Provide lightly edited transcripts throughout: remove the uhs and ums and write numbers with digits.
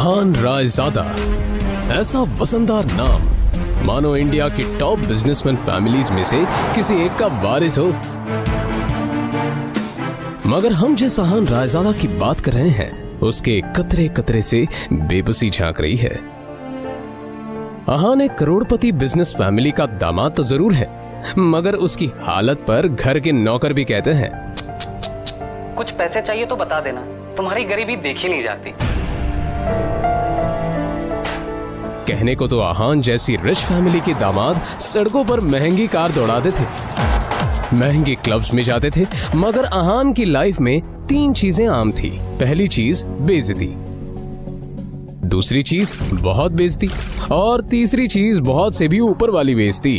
अहान रायजादा, ऐसा वजनदार नाम मानो इंडिया की टॉप बिजनेसमैन फैमिलीज में से किसी एक का वारिस हो। मगर हम जिस अहान रायजादा की बात कर रहे हैं उसके कतरे कतरे से बेबसी झांक रही है। अहान एक करोड़पति बिजनेस फैमिली का दामाद तो जरूर है, मगर उसकी हालत पर घर के नौकर भी कहते हैं, कुछ पैसे चाहिए तो बता देना, तुम्हारी गरीबी देखी नहीं जाती। कहने को तो अहान जैसी रिच फैमिली के दामाद सड़कों पर महंगी कार दौड़ाते थे, महंगे क्लब्स में जाते थे, मगर अहान की लाइफ में 3 चीजें आम थी। पहली चीज बेइज्जती, दूसरी चीज बहुत बेइज्जती और तीसरी चीज बहुत से भी ऊपर वाली बेइज्जती।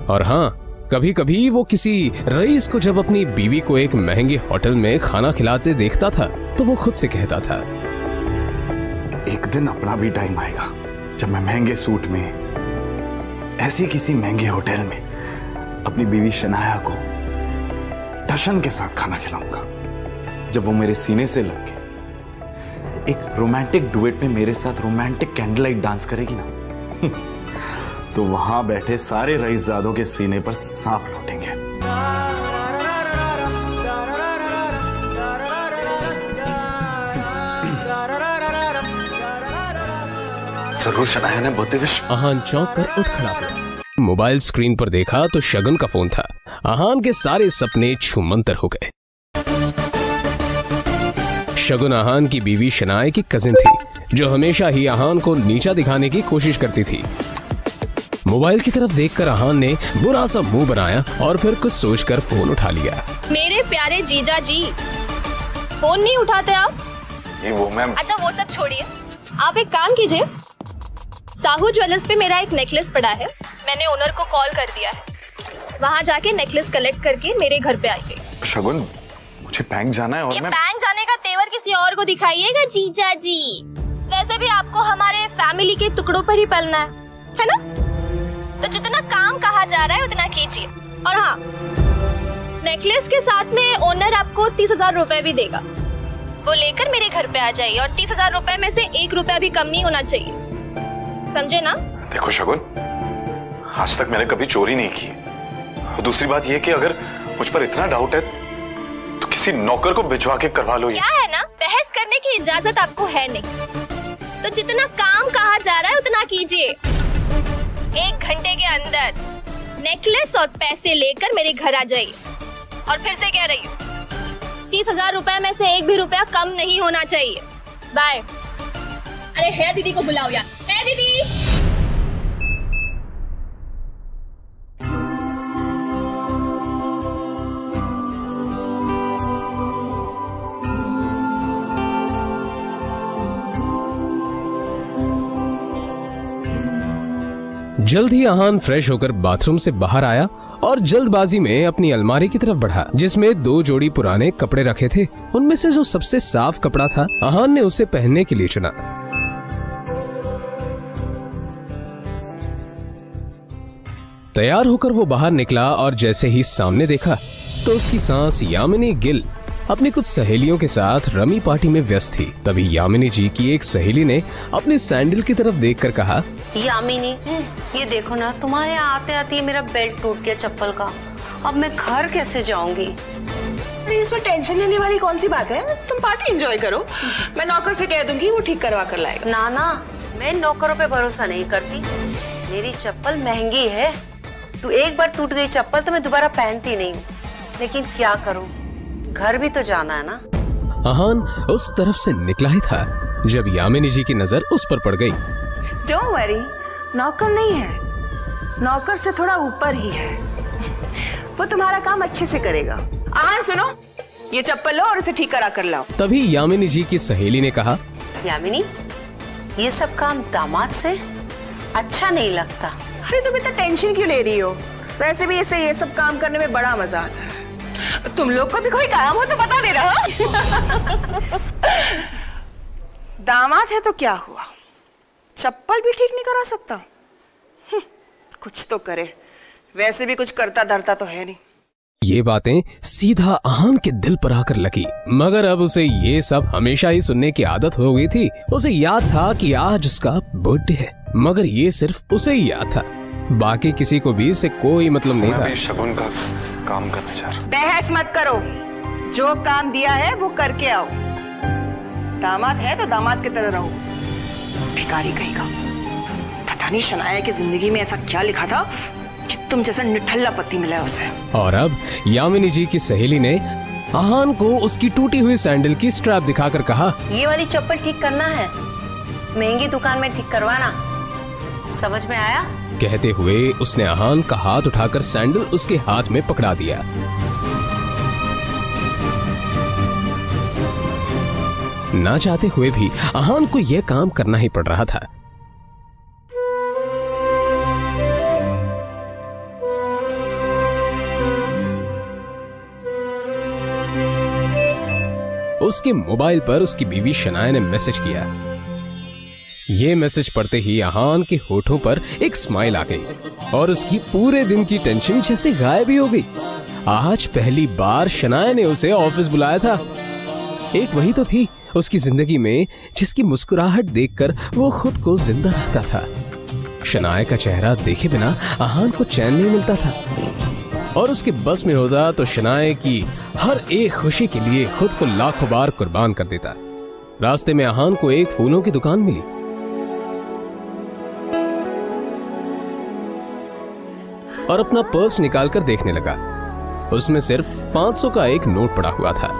और हाँ, कभी कभी वो किसी रईस को जब अपनी बीवी को एक महंगे होटल में खाना खिलाते देखता था तो वो खुद से कहता था, एक दिन अपना भी टाइम आएगा जब मैं महंगे सूट में ऐसी किसी महंगे होटल में अपनी बीवी शनाया को टशन के साथ खाना खिलाऊंगा। जब वो मेरे सीने से लग के एक रोमांटिक डुएट में मेरे साथ रोमांटिक कैंडल लाइट डांस करेगी ना तो वहां बैठे सारे रईसजादों के सीने पर सांप लौटेंगे। जरूर शनाया ने बहुत विश। अहान चौंक कर उठ खड़ा हुआ। मोबाइल स्क्रीन पर देखा तो शगुन का फोन था। अहान के सारे सपने छूमंतर हो गए। शगुन अहान की बीवी शनाया की कजिन थी जो हमेशा ही अहान को नीचा दिखाने की कोशिश करती थी। मोबाइल की तरफ देखकर अहान ने बुरा सा मुंह बनाया और फिर कुछ सोचकर फोन उठा लिया। मेरे प्यारे जीजा जी, फोन नहीं उठाते आप? ये वो मैम। अच्छा वो सब छोड़िए, आप एक काम कीजिए, साहू ज्वेलर्स पे मेरा एक नेकलेस पड़ा है, मैंने ओनर को कॉल कर दिया है, वहाँ जाके नेकलेस कलेक्ट करके मेरे घर पे आइए। शगुन, मुझे बैंक जाना है और ये मैं बैंक जाने का तेवर किसी और को दिखाइएगा जीजा जी। वैसे भी आपको हमारे फैमिली के टुकड़ों पर ही पलना है ना? तो जितना काम कहा जा रहा है उतना कीजिए। और हाँ, नेकलेस के साथ में ओनर आपको 30,000 रुपए भी देगा, वो लेकर मेरे घर पे आ जाइए और 30,000 रुपए में से 1 रुपया भी कम नहीं होना चाहिए, समझे ना? देखो शगुन, आज तक मैंने कभी चोरी नहीं की। और दूसरी बात यह कि अगर मुझ पर इतना डाउट है तो किसी नौकर को भिजवा के करवा लो। क्या है ना, बहस करने की इजाजत आपको है नहीं, तो जितना काम कहा जा रहा है उतना कीजिए। 1 घंटे के अंदर नेकलेस और पैसे लेकर मेरे घर आ जाइए। और फिर से कह रही हूँ, 30,000 रुपए में से 1 भी रुपया कम नहीं होना चाहिए। बाय। अरे है दीदी को बुलाओ यार, है दीदी। जल्द ही अहान फ्रेश होकर बाथरूम से बाहर आया और जल्दबाजी में अपनी अलमारी की तरफ बढ़ा जिसमें 2 जोड़ी पुराने कपड़े रखे थे। उनमें से जो सबसे साफ कपड़ा था अहान ने उसे पहनने के लिए चुना। तैयार होकर वो बाहर निकला और जैसे ही सामने देखा तो उसकी सांस यामिनी गिल अपनी कुछ सहेलियों के साथ रमी पार्टी में व्यस्त थी। तभी यामिनी जी की एक सहेली ने अपने सैंडल की तरफ देखकर कहा, यामिनी, ये देखो ना, तुम्हारे यहाँ आते आते मेरा बेल्ट टूट गया चप्पल का, अब मैं घर कैसे जाऊंगी? अरे इसमें टेंशन लेने वाली कौन सी बात है, तुम पार्टी एंजॉय करो, मैं नौकर से कह दूंगी, वो ठीक करवा कर लाएगा। ना ना, मैं नौकरों पे भरोसा नहीं करती, मेरी चप्पल महंगी है, तू एक बार टूट गई चप्पल तो मैं दोबारा पहनती नहीं हूँ, लेकिन क्या करूँ, घर भी तो जाना है ना। अहान उस तरफ से निकला ही था जब यामिनी जी की नजर उस पर पड़ गई। डोंट वरी, नौकर नहीं है, नौकर से थोड़ा ऊपर ही है, वो तुम्हारा काम अच्छे से करेगा। आहान सुनो, ये चप्पल लो और उसे ठीक करा कर लाओ। तभी यामिनी जी की सहेली ने कहा, यामिनी, ये सब काम दामाद से अच्छा नहीं लगता। अरे तुम इतना टेंशन क्यों ले रही हो, वैसे भी इसे ये सब काम करने में बड़ा मजा आता है। तुम लोग को भी कोई काम हो तो बता दे रहा। दामाद है तो क्या हुआ, चप्पल भी ठीक नहीं करा सकता, कुछ तो करे, वैसे भी कुछ करता धरता तो है नहीं। ये बातें सीधा आहान के दिल पर आकर लगी, मगर अब उसे ये सब हमेशा ही सुनने की आदत हो गई थी। उसे याद था कि आज उसका बर्थडे है, मगर ये सिर्फ उसे ही याद था, बाकी किसी को भी इससे कोई मतलब नहीं मैं था। अभी शगुन का काम करने जा रहा हूँ। बहस मत करो, जो काम दिया है वो करके आओ। दामाद है तो दामाद की तरह रहो। भिखारी कहेगा, पता नहीं शनाया की जिंदगी में ऐसा क्या लिखा था कि तुम जैसा निठल्ला पति मिला है उसे। और अब यामिनी जी की सहेली ने आहान को उसकी टूटी हुई सैंडल की स्ट्रैप दिखाकर कहा, ये वाली चप्पल ठीक करना है, महंगी दुकान में ठीक करवाना। समझ में आया? कहते हुए उसने आहान का हाथ उठाकर सैंडल उसके हाथ में पकड़ा दिया। ना चाहते हुए भी आहान को यह काम करना ही पड़ रहा था। उसके मोबाइल पर उसकी बीवी शनाया ने मैसेज किया। ये मैसेज पढ़ते ही आहान के होठों पर एक स्माइल आ गई और उसकी पूरे दिन की टेंशन जैसे गायब ही हो गई। आज पहली बार शनाया ने उसे ऑफिस बुलाया था। एक वही तो थी उसकी जिंदगी में जिसकी मुस्कुराहट देखकर वो खुद को जिंदा रहता था। शनाया का चेहरा देखे बिना आहान को चैन नहीं मिलता था और उसके बस में होता तो शनाया की हर एक खुशी के लिए खुद को लाखों बार कुर्बान कर देता। रास्ते में आहान को एक फूलों की दुकान मिली और अपना पर्स निकालकर देखने लगा। उसमें सिर्फ 500 का एक नोट पड़ा हुआ था।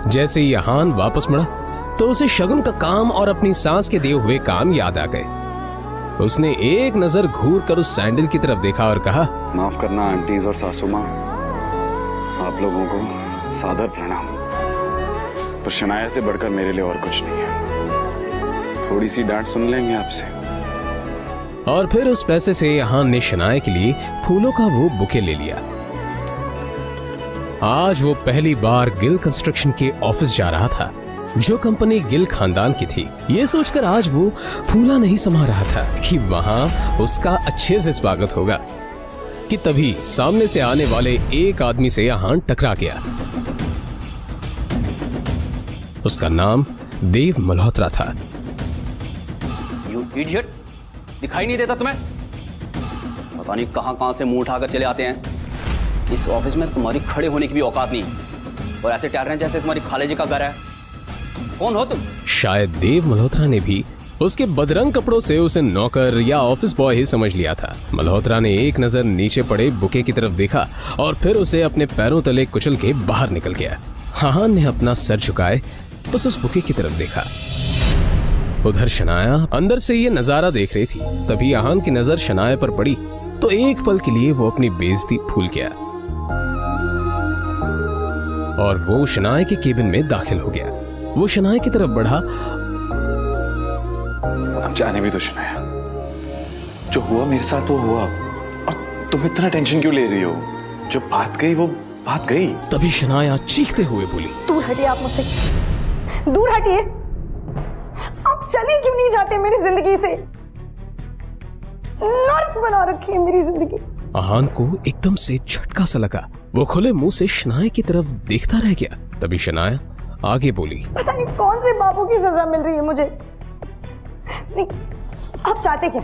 जैसे ही आहान वापस मुड़ा तो उसे शगुन का काम और अपनी सास के दिए हुए काम याद आ गए। उसने एक नजर घूर कर उस सैंडल की तरफ देखा और कहा, माफ करना आंटीज और सासू माँ, आप लोगों को सादर प्रणाम। पर शनाया से बढ़कर मेरे लिए और कुछ नहीं है। थोड़ी सी डांट सुन लेंगे आपसे। और फिर उस पैसे से आहान ने शनाया के लिए फूलों का वो बुके ले लिया। आज वो पहली बार गिल कंस्ट्रक्शन के ऑफिस जा रहा था, जो कंपनी गिल खानदान की थी। ये सोचकर आज वो फूला नहीं समा रहा था कि वहां उसका अच्छे से स्वागत होगा कि तभी सामने से आने वाले एक आदमी से आहान टकरा गया। उसका नाम देव मल्होत्रा था। यू इडियट, दिखाई नहीं देता तुम्हें? पता नहीं कहां से मुंह उठाकर चले आते हैं। इस ऑफिस में तुम्हारी खड़े होने की भी औकात नहीं और ऐसे टहर रहे हैं जैसे तुम्हारी खाले जी का घर है। कौन हो तुम? शायद देव मल्होत्रा ने भी उसके बदरंग कपड़ों से उसे नौकर या ऑफिस बॉय ही समझ लिया था। मल्होत्रा ने एक नजर नीचे पड़े बुके की तरफ देखा और फिर उसे अपने पैरों तले कुचल के बाहर निकल गया। आहान ने अपना सर झुकाए बस उस बुके की तरफ देखा। उधर शनाया अंदर से ये नजारा देख रही थी। तभी आहान की नजर शनाया पर पड़ी तो एक पल के लिए वो अपनी बेइज्जती भूल गया और वो शनाया के केबिन में दाखिल हो गया। वो शनाया की तरफ बढ़ा। अब जाने भी तो शनाया, जो हुआ मेरे साथ वो हुआ, और तुम इतना टेंशन क्यों ले रही हो? जो बात गई वो बात गई। तभी शनाया चीखते हुए बोली, दूर हटिए आप मुझसे, दूर हटिए। आप चले क्यों नहीं जाते मेरी जिंदगी से? नर्क बना रखी है मेरी जिंदगी। आहान को एकदम से झटका सा लगा। वो खुले मुंह से शनाया की तरफ देखता रह गया। तभी शनाया आगे बोली, पता नहीं कौन से बाबू की सजा मिल रही है मुझे। नहीं, आप चाहते क्या?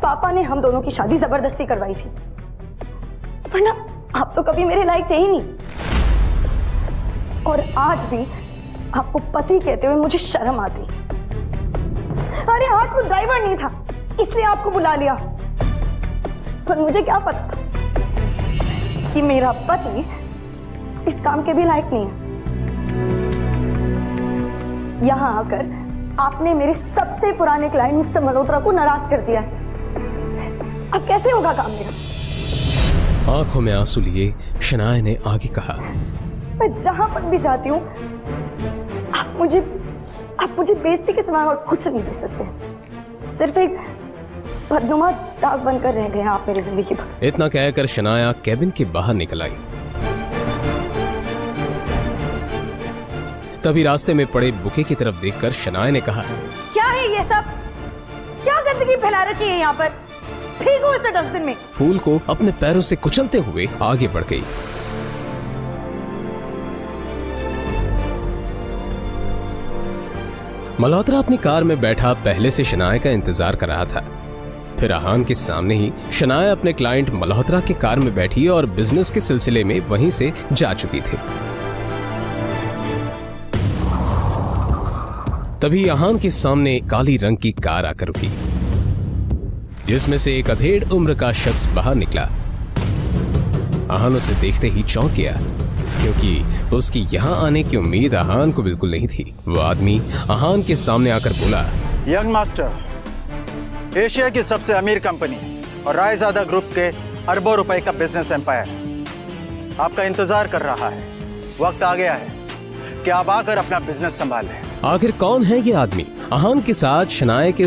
पापा ने हम दोनों की शादी जबरदस्ती करवाई थी, वरना आप तो कभी मेरे लायक थे ही नहीं। और आज भी आपको पति कहते हुए मुझे शर्म आती। अरे आज तो ड्राइवर नहीं था इसलिए आपको बुला लिया, पर मुझे क्या पता था कि मेरा पति इस काम के भी लायक नहीं है। यहां आकर आपने मेरे सबसे पुराने क्लाइंट मिस्टर मल्होत्रा को नाराज कर दिया। अब कैसे होगा काम मेरा? आंखों में आंसू लिए शनाया ने आगे कहा, मैं जहां पर भी जाती हूँ आप मुझे बेइज्जती के सिवा और कुछ नहीं दे सकते। सिर्फ एक बदनुमा दाग बनकर रह गए आप मेरी जिंदगी पर। इतना कहकर शनाया केबिन के बाहर निकल आई। तभी रास्ते में पड़े बुके की तरफ देखकर शनाया ने कहा, क्या है ये सब? क्या गंदगी फैला रखी है यहाँ पर? फेंको इसे डस्टबिन में। फूल को अपने पैरों से कुचलते हुए आगे बढ़ गई। मल्होत्रा अपनी कार में बैठा पहले से शनाया का इंतजार कर रहा था। फिर आहान के सामने ही शनाया अपने क्लाइंट मल्होत्रा के कार में बैठी और बिजनेस के सिलसिले में वहीं से जा चुकी थी। तभी आहान के सामने काली रंग की कार आकर रुकी, जिसमें से एक अधेड़ उम्र का शख्स बाहर निकला। आहान उसे देखते ही चौंक गया, क्योंकि उसकी यहां आने की उम्मीद आहान को बिल्कुल नहीं थी। वो आदमी आहान के सामने आकर बोला, यंग मास्टर, एशिया की सबसे अमीर कंपनी और रायजादा ग्रुप के अरबों रुपए का बिजनेस एम्पायर आपका इंतजार कर रहा है। वक्त आ गया है कि आप आकर अपना बिजनेस संभाल लें। आखिर कौन है ये आदमी? आहान के साथ शनाया के